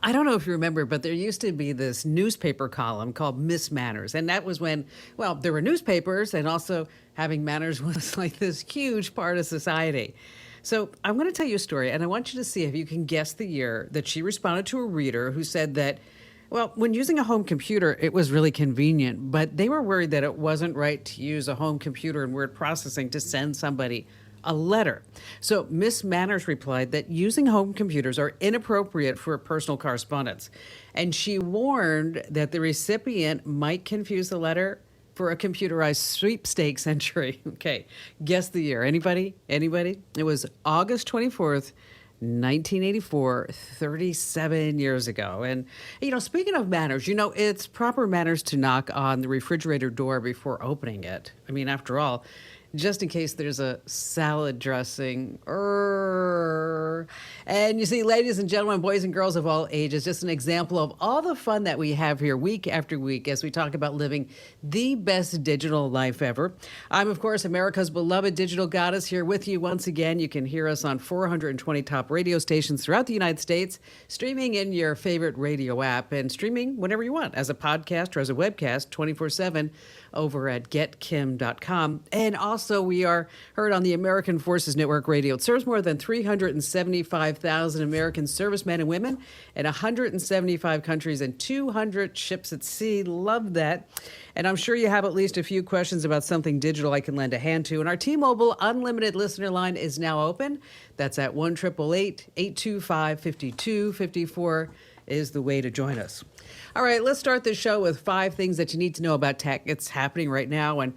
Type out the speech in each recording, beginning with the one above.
I don't know if you remember, but there used to be this newspaper column called Miss Manners. And that was when, well, there were newspapers, and also having manners was like this huge part of society. So I'm going to tell you a story, and I want you to see if you can guess the year that she responded to a reader who said that, well, when using a home computer, it was really convenient, but they were worried that it wasn't right to use a home computer and word processing to send somebody a letter. So Miss Manners replied that using home computers are inappropriate for personal correspondence. And she warned that the recipient might confuse the letter for a computerized sweepstakes entry. Okay, guess the year. Anybody? Anybody? It was August 24th, 1984, 37 years ago. And, speaking of manners, it's proper manners to knock on the refrigerator door before opening it. I mean, after all, just in case there's a salad dressing. And you see, ladies and gentlemen, boys and girls of all ages, just an example of all the fun that we have here week after week as we talk about living the best digital life ever. I'm, of course, America's beloved digital goddess, here with you once again. You can hear us on 420 top radio stations throughout the United States, streaming in your favorite radio app, and streaming whenever you want as a podcast or as a webcast 24/7 over at getkim.com. And also, we are heard on the American Forces Network Radio. It serves more than 375,000 American servicemen and women in 175 countries and 200 ships at sea. Love that. And I'm sure you have at least a few questions about something digital I can lend a hand to. And our T-Mobile Unlimited listener line is now open. That's at 1-888-825-5254 is the way to join us. All right, let's start this show with 5 things that you need to know about tech. It's happening right now. And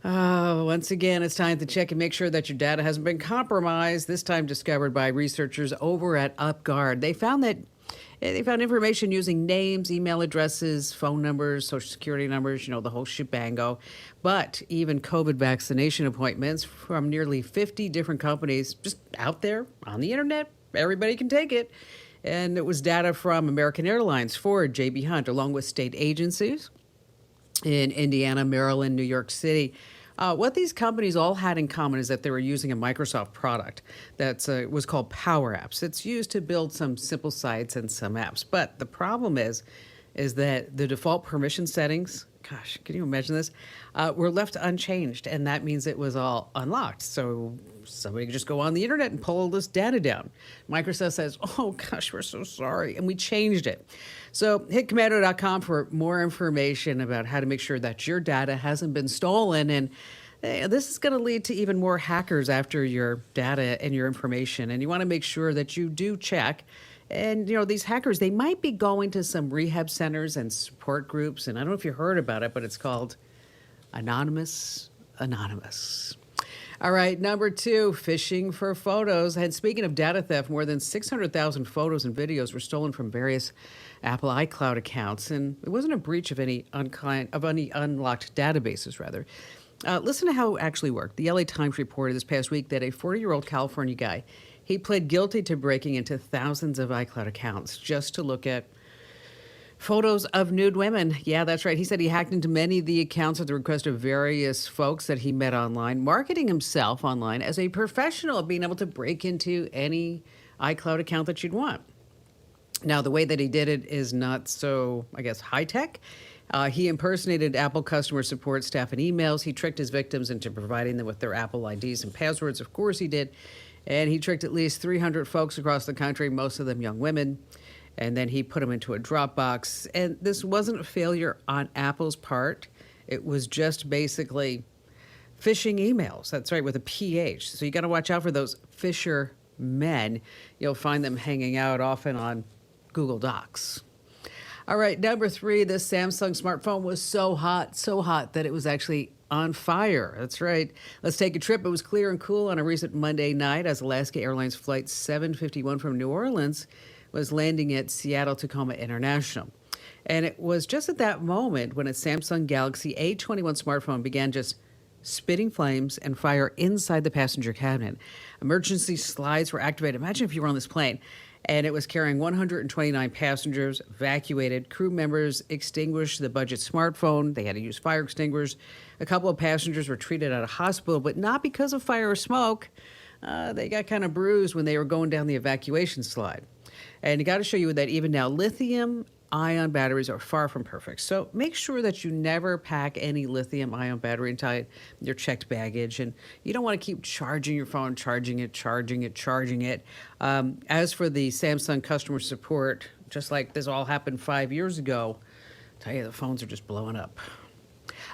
once again, it's time to check and make sure that your data hasn't been compromised, this time discovered by researchers over at UpGuard. They found information using names, email addresses, phone numbers, social security numbers, the whole shebango. But even COVID vaccination appointments from nearly 50 different companies just out there on the internet. Everybody can take it. And it was data from American Airlines, Ford, J.B. Hunt, along with state agencies in Indiana, Maryland, New York City. What these companies all had in common is that they were using a Microsoft product that was called Power Apps. It's used to build some simple sites and some apps. But the problem is that the default permission settings, gosh, can you imagine this, were left unchanged. And that means it was all unlocked. So somebody could just go on the internet and pull all this data down. Microsoft says, oh, gosh, we're so sorry. And we changed it. So hit commando.com for more information about how to make sure that your data hasn't been stolen. And this is going to lead to even more hackers after your data and your information. And you want to make sure that you do check. And, these hackers, they might be going to some rehab centers and support groups. And I don't know if you heard about it, but it's called Anonymous. All right, number 2, phishing for photos. And speaking of data theft, more than 600,000 photos and videos were stolen from various Apple iCloud accounts. And it wasn't a breach of any unlocked databases, rather. Listen to how it actually worked. The LA Times reported this past week that a 40-year-old California guy, he pled guilty to breaking into thousands of iCloud accounts just to look at photos of nude women. Yeah, that's right. He said he hacked into many of the accounts at the request of various folks that he met online, marketing himself online as a professional of being able to break into any iCloud account that you'd want. Now, the way that he did it is not so, high tech. He impersonated Apple customer support staff in emails. He tricked his victims into providing them with their Apple IDs and passwords. Of course he did. And he tricked at least 300 folks across the country, most of them young women. And then he put them into a Dropbox. And this wasn't a failure on Apple's part. It was just basically phishing emails. That's right, with a PH. So you got to watch out for those phisher men. You'll find them hanging out often on Google Docs. All right, number 3, this Samsung smartphone was so hot that it was actually on fire. That's right. Let's take a trip. It was clear and cool on a recent Monday night as Alaska Airlines Flight 751 from New Orleans was landing at Seattle-Tacoma International. And it was just at that moment when a Samsung Galaxy A21 smartphone began just spitting flames and fire inside the passenger cabin. Emergency slides were activated. Imagine if you were on this plane and it was carrying 129 passengers, evacuated. Crew members extinguished the budget smartphone. They had to use fire extinguishers. A couple of passengers were treated at a hospital, but not because of fire or smoke. They got kind of bruised when they were going down the evacuation slide. And I got to show you that even now, lithium ion batteries are far from perfect. So make sure that you never pack any lithium ion battery inside your checked baggage. And you don't want to keep charging your phone, charging it. As for the Samsung customer support, just like this all happened 5 years ago, I tell you, the phones are just blowing up.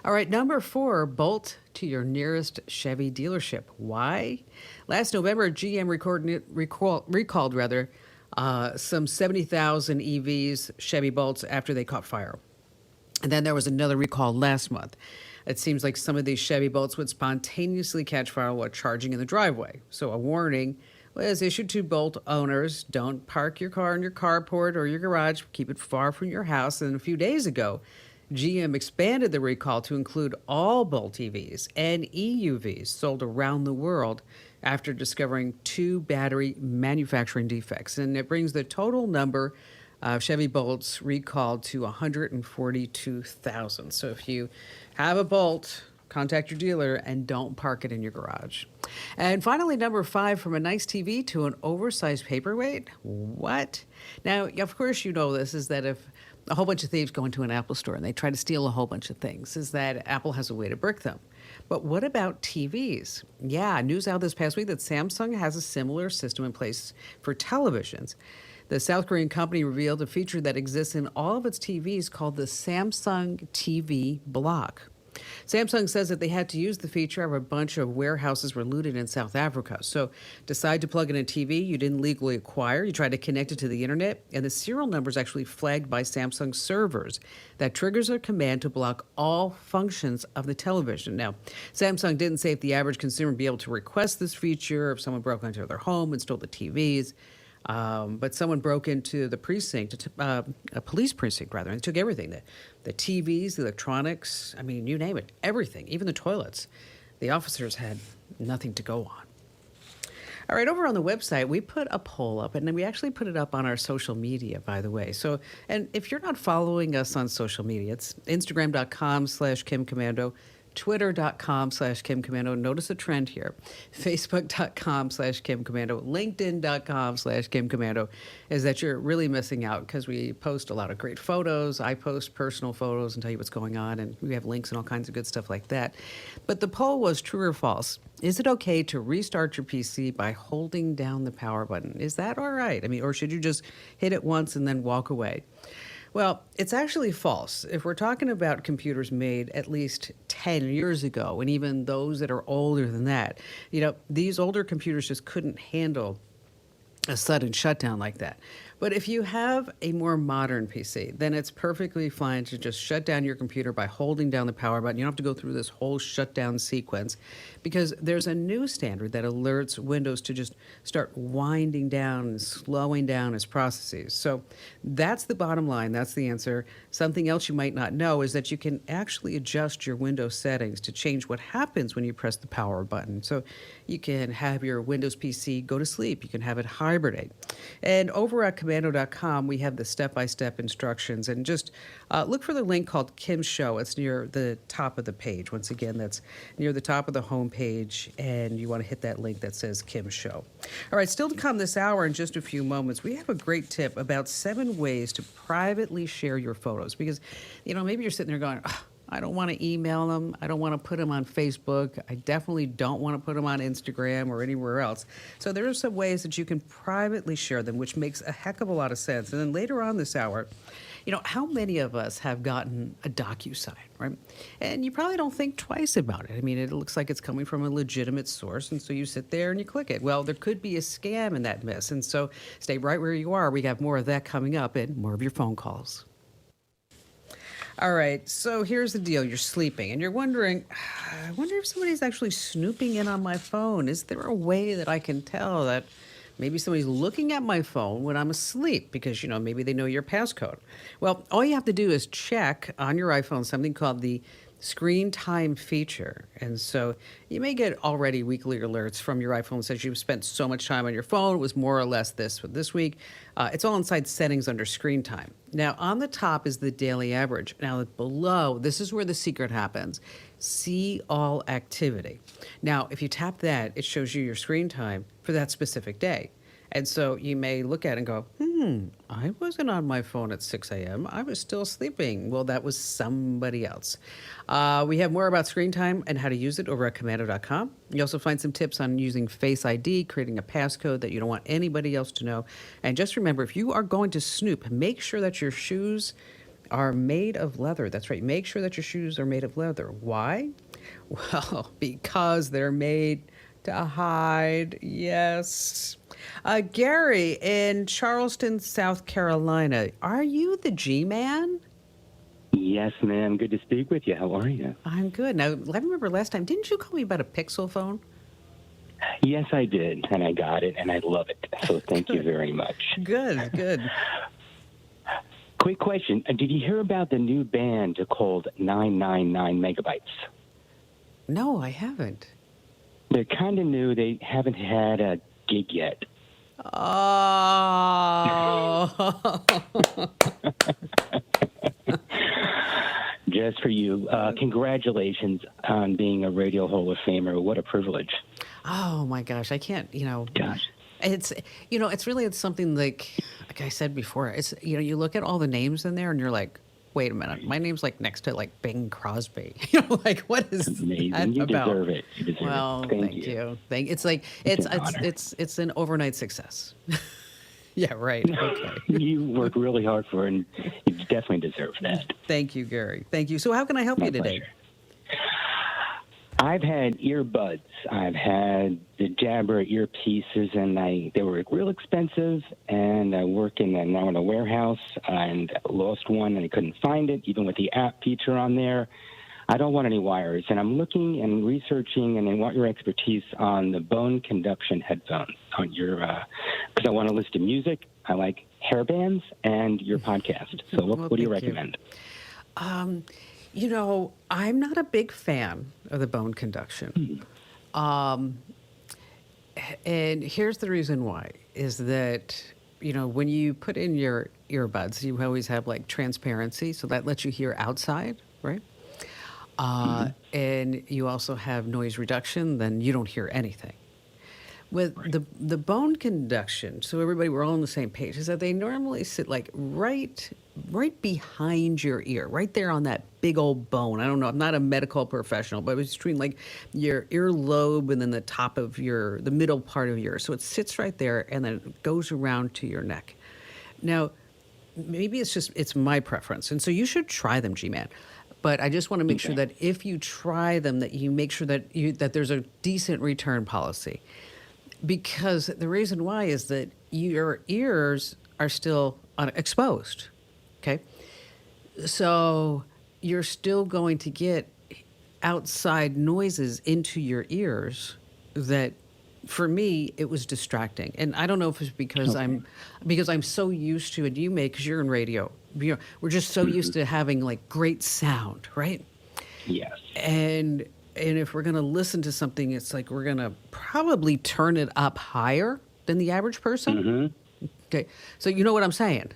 All right, number 4, bolt to your nearest Chevy dealership. Why? Last November, GM recalled some 70,000 EVs, Chevy Bolts, after they caught fire. And then there was another recall last month. It seems like some of these Chevy Bolts would spontaneously catch fire while charging in the driveway. So a warning was issued to Bolt owners: don't park your car in your carport or your garage, keep it far from your house. And a few days ago, GM expanded the recall to include all Bolt EVs and EUVs sold around the world after discovering 2 battery manufacturing defects. And it brings the total number of Chevy Bolts recalled to 142,000. So if you have a Bolt, contact your dealer and don't park it in your garage. And finally, number 5, from a nice TV to an oversized paperweight. What? Now, of course, you know this is that if a whole bunch of thieves go into an Apple store and they try to steal a whole bunch of things, is that Apple has a way to brick them. But what about TVs? Yeah, news out this past week that Samsung has a similar system in place for televisions. The South Korean company revealed a feature that exists in all of its TVs called the Samsung TV Block. Samsung says that they had to use the feature after a bunch of warehouses were looted in South Africa. So decide to plug in a TV you didn't legally acquire. You try to connect it to the internet, and the serial number is actually flagged by Samsung servers. That triggers a command to block all functions of the television. Now, Samsung didn't say if the average consumer would be able to request this feature, if someone broke into their home and stole the TVs. But someone broke into the precinct, a police precinct rather, and took everything. The TVs, the electronics, I mean, you name it, everything, even the toilets. The officers had nothing to go on. All right, over on the website, we put a poll up, and then we actually put it up on our social media, by the way. So, and if you're not following us on social media, it's Instagram.com/KimCommando, Twitter.com/KimCommando. Notice a trend here. Facebook.com/KimCommando. LinkedIn.com/KimCommando is that you're really missing out because we post a lot of great photos. I post personal photos and tell you what's going on, and we have links and all kinds of good stuff like that. But the poll was true or false. Is it okay to restart your PC by holding down the power button? Is that all right? I mean, or should you just hit it once and then walk away? Well, it's actually false. If we're talking about computers made at least 10 years ago, and even those that are older than that, these older computers just couldn't handle a sudden shutdown like that. But if you have a more modern PC, then it's perfectly fine to just shut down your computer by holding down the power button. You don't have to go through this whole shutdown sequence because there's a new standard that alerts Windows to just start winding down and slowing down its processes. So that's the bottom line. That's the answer. Something else you might not know is that you can actually adjust your Windows settings to change what happens when you press the power button. So you can have your Windows PC go to sleep. You can have it hibernate. And over at Commando.com, we have the step-by-step instructions. And just look for the link called Kim's Show. It's near the top of the page. Once again, that's near the top of the home page, and you want to hit that link that says Kim's Show. All right, still to come this hour in just a few moments, we have a great tip about 7 ways to privately share your photos. Because, maybe you're sitting there going, I don't want to email them. I don't want to put them on Facebook. I definitely don't want to put them on Instagram or anywhere else. So there are some ways that you can privately share them, which makes a heck of a lot of sense. And then later on this hour, how many of us have gotten a DocuSign, right? And you probably don't think twice about it. I mean, it looks like it's coming from a legitimate source, and so you sit there and you click it. Well, there could be a scam in that mess, and so stay right where you are. We have more of that coming up and more of your phone calls. All right, so here's the deal. You're sleeping, and you're wondering, I wonder if somebody's actually snooping in on my phone. Is there a way that I can tell that maybe somebody's looking at my phone when I'm asleep because, maybe they know your passcode? Well, all you have to do is check on your iPhone something called the screen time feature. And so you may get already weekly alerts from your iPhone that says you've spent so much time on your phone. It was more or less this week. It's all inside settings under screen time. Now, on the top is the daily average. Now, below, this is where the secret happens. See all activity. Now, if you tap that, it shows you your screen time for that specific day. And so you may look at it and go, I wasn't on my phone at 6 a.m. I was still sleeping. Well, that was somebody else. We have more about screen time and how to use it over at commando.com. You also find some tips on using Face ID, creating a passcode that you don't want anybody else to know. And just remember, if you are going to snoop, make sure that your shoes are made of leather. That's right. Make sure that your shoes are made of leather. Why? Well, because they're made to hide. Yes. Gary in Charleston, South Carolina. Are you the G-Man? Yes, ma'am. Good to speak with you. How are you? I'm good. Now, I remember last time, didn't you call me about a Pixel phone? Yes, I did, and I got it, and I love it. So thank you very much. Good, good. Quick question. Did you hear about the new band called 999 Megabytes? No, I haven't. They're kind of new. They haven't had a gig yet. Oh. Just for you. Congratulations on being a Radio Hall of Famer. What a privilege. Oh, my gosh. I can't, Gosh. It's, it's something like I said before, it's, you look at all the names in there and you're like, wait a minute, my name's like next to like Bing Crosby. Like, what is amazing. that You about? deserve it. You deserve Well, it. thank you. It's like, it's an overnight success. Yeah, right. Okay. You work really hard for it, and you definitely deserve that. Thank you, Gary. Thank you. So how can I help My you today? pleasure. I've had earbuds. I've had the Jabra earpieces, and they were real expensive. And I work now in a warehouse, and lost one, and I couldn't find it, even with the app feature on there. I don't want any wires, and I'm looking and researching, and I want your expertise on the bone conduction headphones on your, because I want to listen to music. I like hair bands and your podcast. So what do you recommend? I'm not a big fan of the bone conduction. And here's the reason why, is that, when you put in your earbuds, you always have like transparency, so that lets you hear outside, right? And you also have noise reduction, then you don't hear anything. With the bone conduction, so everybody, we're all on the same page, is that they normally sit like right behind your ear, right there on that big old bone. I don't know, I'm not a medical professional, but it's between like your earlobe and then the top of the middle part of yours. So it sits right there and then it goes around to your neck. Now, maybe it's my preference. And so you should try them, G-Man. But I just want to make sure that if you try them, that you make sure that there's a decent return policy. Because the reason why is that your ears are still exposed, okay? So you're still going to get outside noises into your ears that, for me, it was distracting. And I don't know if it's because I'm so used to it. You may, because you're in radio. We're just so used to having like great sound, right? Yes. And if we're going to listen to something, it's like we're going to probably turn it up higher than the average person. Okay, so you know what I'm saying?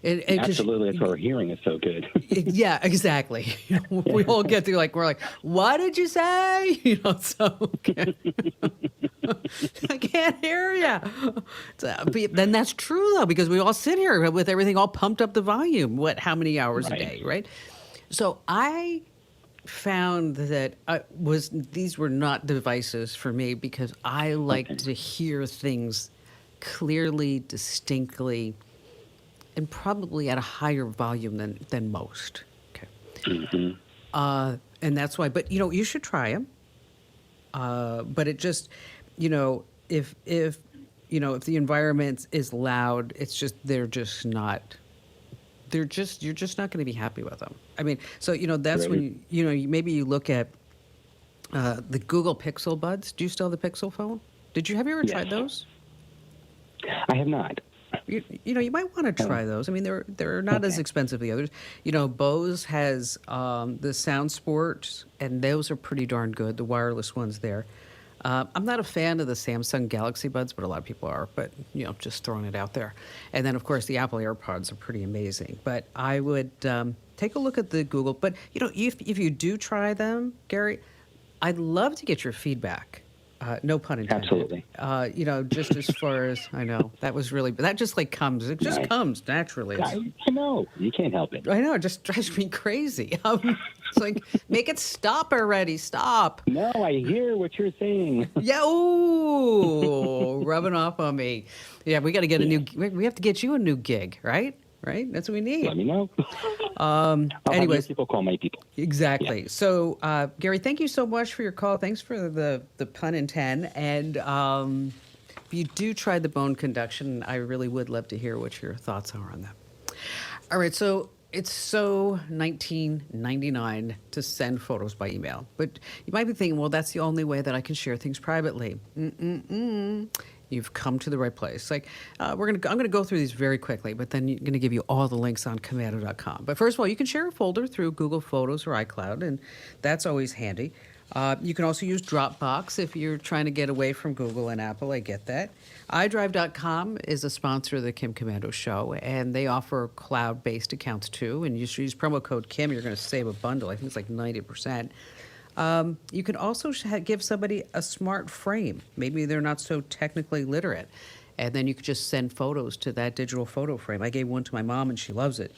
Absolutely, that's why our hearing is so good. Yeah, exactly. We all get through we're like, what did you say? Okay. I can't hear you. Then that's true though, because we all sit here with everything all pumped up the volume. How many hours a day, right? So I found that these were not devices for me, because I like to hear things clearly, distinctly, and probably at a higher volume than most. Okay. And that's why. But you should try them. But it just, if the environment is loud, it's just you're just not going to be happy with them. I mean, so that's when maybe you look at the Google Pixel Buds. Do you still have the Pixel phone? Have you ever tried those? I have not. You might want to try those. I mean, they're not as expensive as the others. Bose has the Sound Sport, and those are pretty darn good, the wireless ones there. I'm not a fan of the Samsung Galaxy Buds, but a lot of people are. But, just throwing it out there. And then, of course, the Apple AirPods are pretty amazing. But I would take a look at the Google. But, if you do try them, Gary, I'd love to get your feedback. No pun intended. Absolutely. Just as far as I know, that was really, that just like comes, it just Right. comes naturally. I know. You can't help it. I know, it just drives me crazy. It's like, make it stop already, stop. No, I hear what you're saying. Yeah, ooh, rubbing off on me. Yeah, we got to get a Yeah. new, we have to get you a new gig, right? Right? That's what we need. Let me know. I'll have your Anyways, people call my people. exactly. So, Gary, thank you so much for your call. Thanks for the pun in 10. And if you do try the bone conduction, I really would love to hear what your thoughts are on that. All right. So it's so 1999 to send photos by email. But you might be thinking, well, that's the only way that I can share things privately. You've come to the right place. Like I'm gonna go through these very quickly, but then I'm gonna give you all the links on Commando.com. But first of all, you can share a folder through Google Photos or iCloud, and that's always handy. You can also use Dropbox if you're trying to get away from Google and Apple. I get that. iDrive.com is a sponsor of the Kim Commando Show, and they offer cloud-based accounts too. And you should use promo code Kim. You're going to save a bundle. I think it's like 90%. You can also give somebody a smart frame. Maybe they're not so technically literate. And then you could just send photos to that digital photo frame. I gave one to my mom, and she loves it.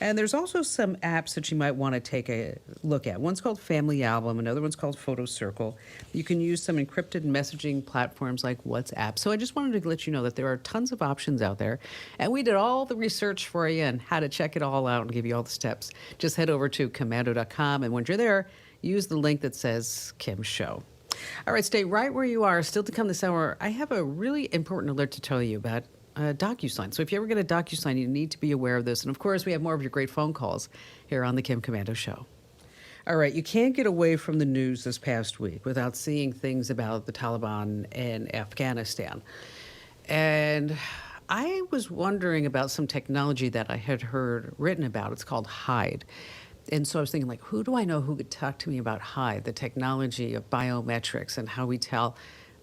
And there's also some apps that you might want to take a look at. One's called Family Album. Another one's called Photo Circle. You can use some encrypted messaging platforms like WhatsApp. So I just wanted to let you know that there are tons of options out there. And we did all the research for you and how to check it all out and give you all the steps. Just head over to Commando.com. And when you're there, use the link that says Kim Show. All right, stay right where you are. Still to come this hour, I have a really important alert to tell you about DocuSign. So if you ever get a DocuSign, you need to be aware of this. And of course, we have more of your great phone calls here on the Kim Commando Show. All right, you can't get away from the news this past week without seeing things about the Taliban in Afghanistan. And I was wondering about some technology that I had heard written about. It's called HIDE. And so I was thinking, like, who do I know who could talk to me about HIDE, the technology of biometrics and how we tell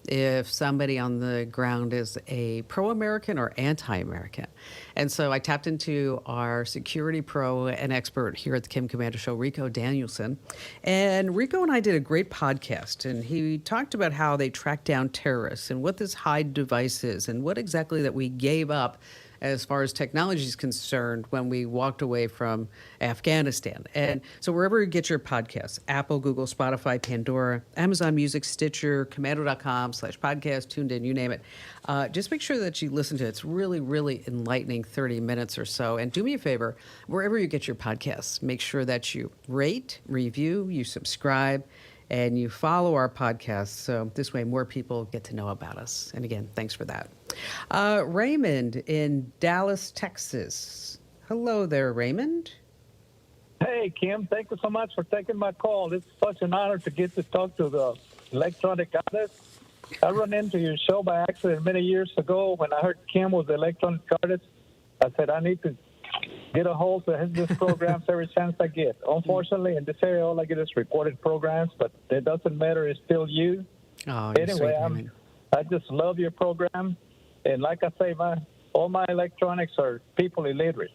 if somebody on the ground is a pro-American or anti-American. And so I tapped into our security pro and expert here at the Kim Commando Show, Rico Danielson. And Rico and I did a great podcast, and he talked about how they track down terrorists and what this HIDE device is and what exactly that we gave up as far as technology is concerned when we walked away from Afghanistan. And so wherever you get your podcasts, Apple, Google, Spotify, Pandora, Amazon Music, Stitcher, Commando.com/podcast, tuned in, you name it. Just make sure that you listen to it. It's really, really enlightening 30 minutes or so. And do me a favor, wherever you get your podcasts, make sure that you rate, review, you subscribe, and you follow our podcast. So this way more people get to know about us. And again, thanks for that. Raymond in Dallas, Texas. Hello there, Raymond. Hey, Kim, thank you so much for taking my call. It's such an honor to get to talk to the electronic artist. I run into your show by accident many years ago when I heard Kim was the electronic artist. I said, I need to get a hold of his programs every chance I get. Unfortunately, in this area, all I get is recorded programs, but it doesn't matter. It's still you. Oh, you're sweet, Anyway, Raymond. I just love your program. And like I say, all my electronics are people illiterate.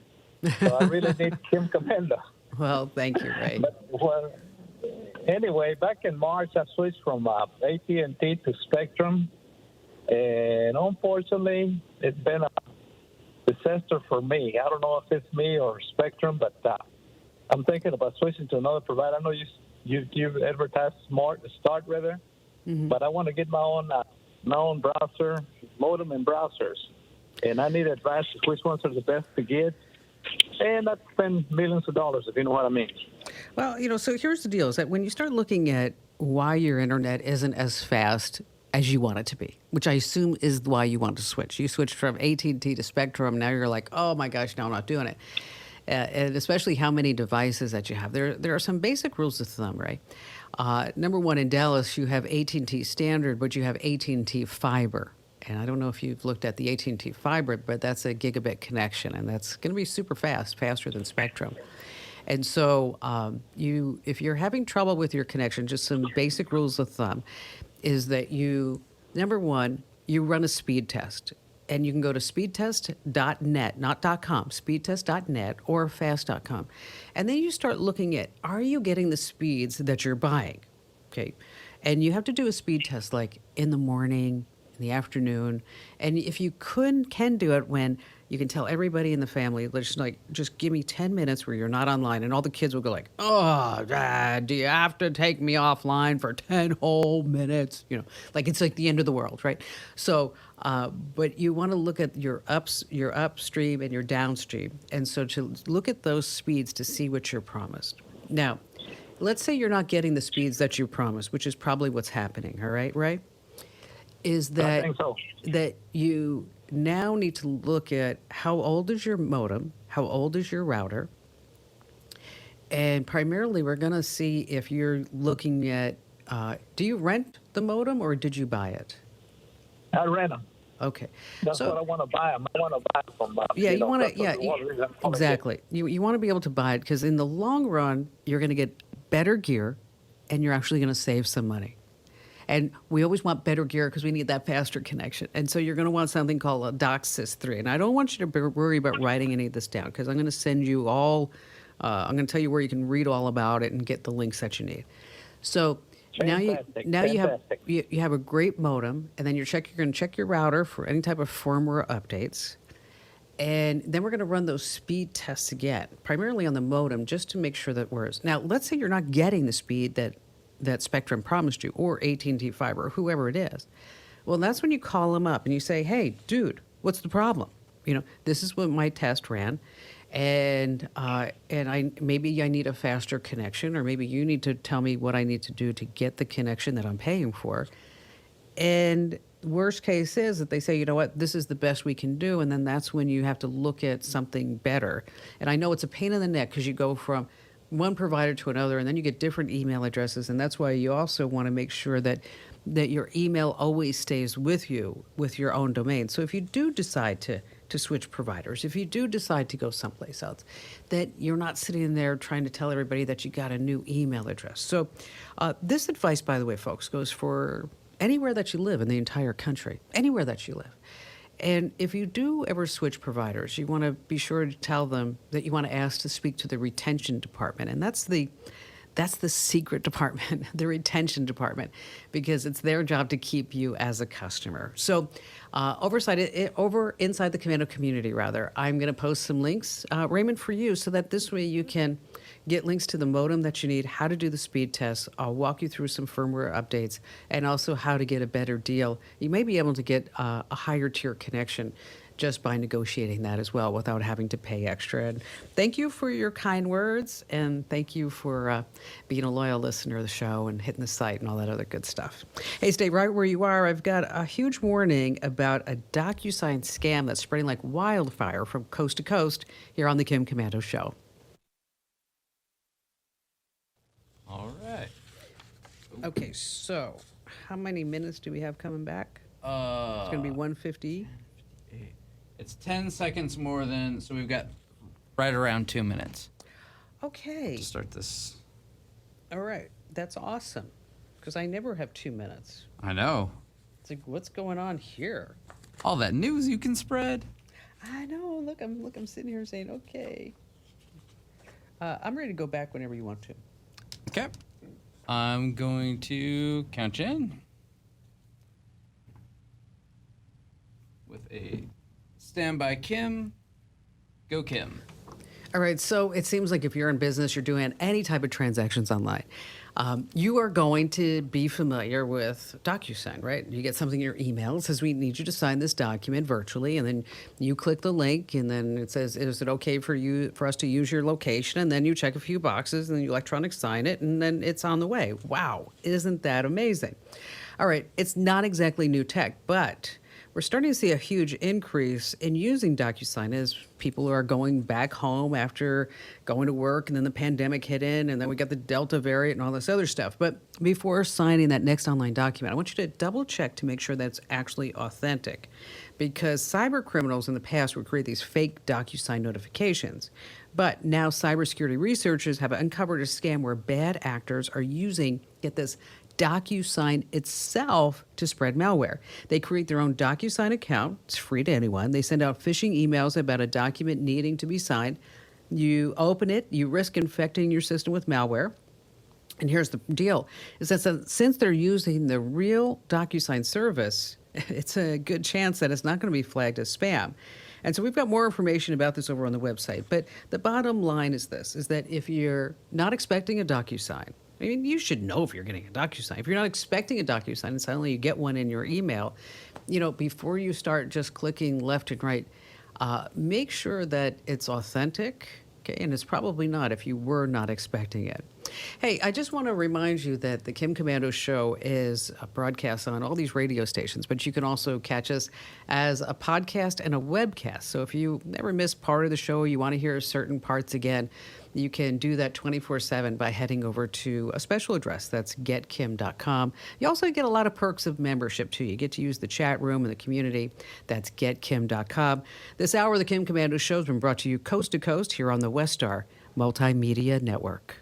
So I really need Kim Commando. Well, thank you, Ray. Well, anyway, back in March, I switched from AT&T to Spectrum. And unfortunately, it's been a disaster for me. I don't know if it's me or Spectrum, but I'm thinking about switching to another provider. I know you advertise Start rather, but I want to get my own browser, modem and browsers. And I need advice which ones are the best to get. And I'd spend millions of dollars, if you know what I mean. Well, so here's the deal, is that when you start looking at why your internet isn't as fast as you want it to be, which I assume is why you want to switch. You switched from AT&T to Spectrum. Now you're like, oh my gosh, no, I'm not doing it. And especially how many devices that you have. There are some basic rules of thumb, right? Number one, in Dallas, you have AT&T standard, but you have AT&T fiber. And I don't know if you've looked at the AT&T fiber, but that's a gigabit connection, and that's going to be super fast, faster than Spectrum. And so if you're having trouble with your connection, just some basic rules of thumb is that number one, you run a speed test. And you can go to speedtest.net, not .com, speedtest.net or fast.com. And then you start looking at, are you getting the speeds that you're buying? Okay. And you have to do a speed test like in the morning, in the afternoon. And if you can do it when you can tell everybody in the family, just give me 10 minutes where you're not online. And all the kids will go like, oh, Dad, do you have to take me offline for 10 whole minutes? Like it's like the end of the world, right? So, but you want to look at your upstream and your downstream. And so to look at those speeds to see what you're promised. Now, let's say you're not getting the speeds that you promised, which is probably what's happening, all right? Is I that think so. that you now need to look at how old is your modem, how old is your router, and primarily we're going to see if you're looking at do you rent the modem or did you buy it? I rent them. Okay, That's so what I want to buy them. I want to buy them from. yeah, you want that's to, yeah, one reason I wanna exactly. You want to be able to buy it because in the long run, you're going to get better gear, and you're actually going to save some money. And we always want better gear because we need that faster connection. And so you're going to want something called a DOCSIS 3. And I don't want you to worry about writing any of this down because I'm going to send you all. I'm going to tell you where you can read all about it and get the links that you need. So Fantastic, now fantastic. you have a great modem, and then you're going to check your router for any type of firmware updates. And then we're going to run those speed tests again, primarily on the modem, just to make sure that works. Now, let's say you're not getting the speed that Spectrum promised you, or AT&T Fiber, or whoever it is. Well, that's when you call them up and you say, hey, what's the problem? This is what my test ran. And maybe I need a faster connection, or maybe you need to tell me what I need to do to get the connection that I'm paying for. And worst case is that they say, you know what, this is the best we can do. And then that's when you have to look at something better. And I know it's a pain in the neck because you go from one provider to another, and then you get different email addresses. And that's why you also want to make sure that your email always stays with you with your own domain. So if you do decide to switch providers, if you do decide to go someplace else, that you're not sitting there trying to tell everybody that you got a new email address. So this advice, by the way, folks, goes for anywhere that you live in the entire country, anywhere that you live. And if you do ever switch providers, you want to be sure to tell them that you want to ask to speak to the retention department. And that's the secret department, the retention department, because it's their job to keep you as a customer. So over inside the Komando community, I'm going to post some links, Raymond, for you, so that this way you can get links to the modem that you need, how to do the speed tests. I'll walk you through some firmware updates, and also how to get a better deal. You may be able to get a higher tier connection just by negotiating that as well without having to pay extra. And thank you for your kind words, and thank you for being a loyal listener of the show and hitting the site and all that other good stuff. Hey, stay right where you are. I've got a huge warning about a DocuSign scam that's spreading like wildfire from coast to coast here on the Kim Komando Show. All right. Okay, so how many minutes do we have coming back? It's going to be 150. It's 10 seconds more than, so we've got right around 2 minutes Okay. to start this. All right. That's awesome. Because I never have 2 minutes. I know. It's like, what's going on here? All that news you can spread. I know. Look, I'm sitting here saying, okay. I'm ready to go back whenever you want to. Okay. I'm going to count you in with a standby Kim. Go Kim. All right, so it seems like if you're in business, you're doing any type of transactions online, you are going to be familiar with DocuSign, right? You get something in your email. It says, we need you to sign this document virtually. And then you click the link, and then it says, is it okay for us to use your location? And then you check a few boxes, and then you electronic sign it, and then it's on the way. Wow, isn't that amazing? All right, it's not exactly new tech, but we're starting to see a huge increase in using DocuSign as people are going back home after going to work, and then the pandemic hit in, and then we got the Delta variant and all this other stuff. But before signing that next online document, I want you to double check to make sure that's actually authentic, because cyber criminals in the past would create these fake DocuSign notifications. But now cybersecurity researchers have uncovered a scam where bad actors are using, get this, DocuSign itself to spread malware. They create their own DocuSign account. It's free to anyone. They send out phishing emails about a document needing to be signed. You open it, you risk infecting your system with malware. And here's the deal, is that since they're using the real DocuSign service, it's a good chance that it's not going to be flagged as spam. And so we've got more information about this over on the website. But the bottom line is this, is that if you're not expecting a DocuSign, I mean, you should know if you're getting a DocuSign. If you're not expecting a DocuSign and suddenly you get one in your email, before you start just clicking left and right, make sure that it's authentic. Okay, and it's probably not if you were not expecting it. Hey, I just want to remind you that the Kim Komando Show is a broadcast on all these radio stations, but you can also catch us as a podcast and a webcast. So if you never miss part of the show, you want to hear certain parts again, you can do that 24/7 by heading over to a special address. That's getkim.com. You also get a lot of perks of membership, too. You get to use the chat room and the community. That's getkim.com. This hour of the Kim Komando Show has been brought to you coast to coast here on the Westar Multimedia Network.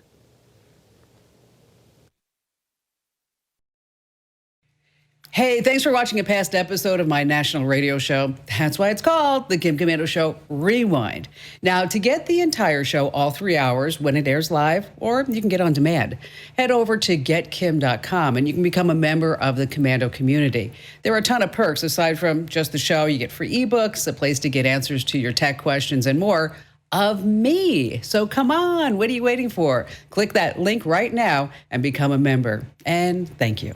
Hey, thanks for watching a past episode of my national radio show. That's why it's called The Kim Komando Show Rewind. Now, to get the entire show, all 3 hours, when it airs live, or you can get on demand, head over to getkim.com and you can become a member of the Komando community. There are a ton of perks aside from just the show. You get free ebooks, a place to get answers to your tech questions, and more of me. So come on, what are you waiting for? Click that link right now and become a member. And thank you.